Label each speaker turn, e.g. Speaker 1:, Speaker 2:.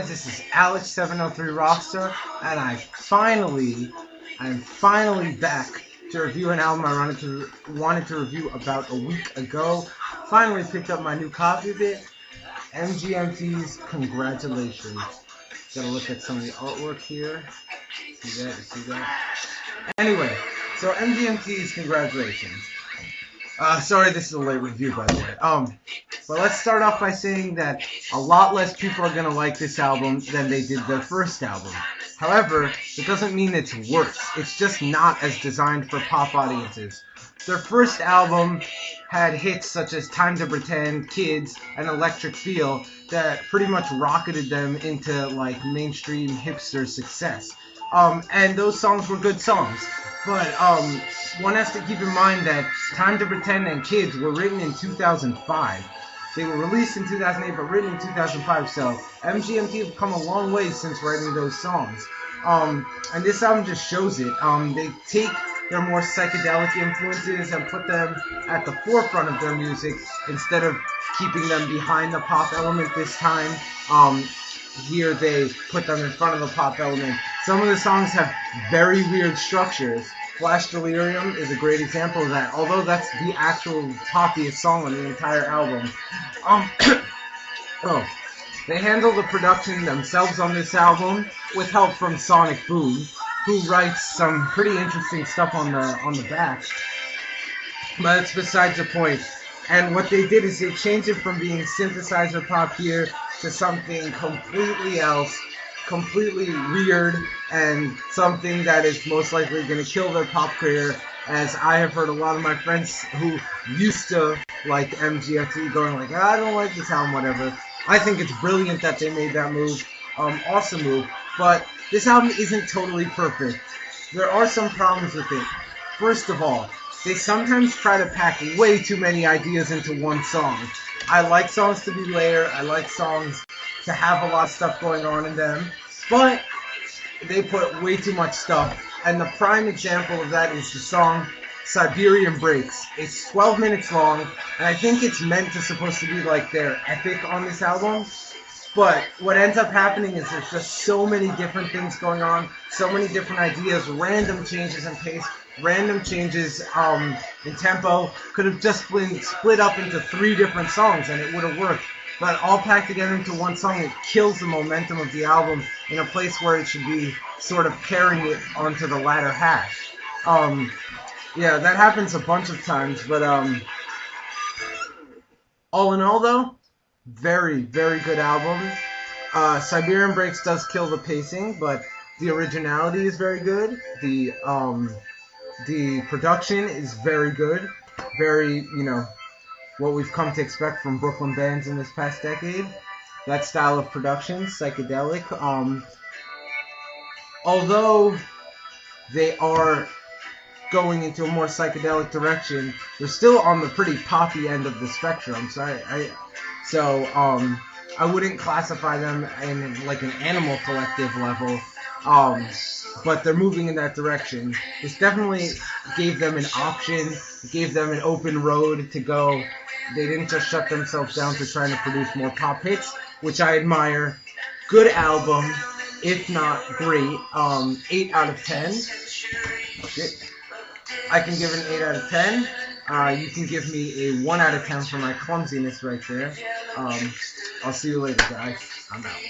Speaker 1: guys, this is Alex703 Rockstar, and I'm finally back to review an album I wanted to review about a week ago. Finally picked up my new copy of it, MGMT's Congratulations. Gotta look at some of the artwork here. See that? You see that? Anyway, so MGMT's Congratulations. Sorry this is a late review, by the way. But let's start off by saying that a lot less people are gonna like this album than they did their first album. However, it doesn't mean it's worse. It's just not as designed for pop audiences. Their first album had hits such as Time to Pretend, Kids, and Electric Feel that pretty much rocketed them into like mainstream hipster success. And those songs were good songs. But one has to keep in mind that Time to Pretend and Kids were written in 2005. They were released in 2008, but written in 2005. So MGMT have come a long way since writing those songs. And this album just shows it. They take their more psychedelic influences and put them at the forefront of their music instead of keeping them behind the pop element this time. Here they put them in front of the pop element. Some of the songs have very weird structures. Flash Delirium is a great example of that, although that's the actual poppiest song on the entire album. They handle the production themselves on this album with help from Sonic Boom, who writes some pretty interesting stuff on the back. But that's besides the point. And what they did is they changed it from being synthesizer pop here to something completely else, completely weird, and something that is most likely going to kill their pop career, as I have heard a lot of my friends who used to like MGMT going like, I don't like this album, whatever. I think it's brilliant that they made that move. Awesome move. But this album isn't totally perfect. There are some problems with it. First of all, they sometimes try to pack way too many ideas into one song. I like songs to be layered. I like songs to have a lot of stuff going on in them. But they put way too much stuff. And the prime example of that is the song Siberian Breaks. It's 12 minutes long, and I think it's meant to supposed to be like their epic on this album. But what ends up happening is there's just so many different things going on, so many different ideas, random changes in pace, random changes in tempo. Could have just been split up into 3 different songs and it would have worked. But all packed together into one song, it kills the momentum of the album in a place where it should be sort of carrying it onto the latter half. Yeah, that happens a bunch of times, but all in all though, very, very good album. Siberian Breaks does kill the pacing, but the originality is very good. The production is very good. Very, what we've come to expect from Brooklyn bands in this past decade. That style of production, psychedelic. Although they are going into a more psychedelic direction, they're still on the pretty poppy end of the spectrum. So I wouldn't classify them in like an Animal Collective level, but they're moving in that direction. This definitely gave them an option, gave them an open road to go. They didn't just shut themselves down to trying to produce more pop hits, which I admire. Good album, if not great. 8 out of 10. Shit. I can give it an 8 out of 10. You can give me a 1 out of 10 for my clumsiness right there. I'll see you later, guys. I'm out.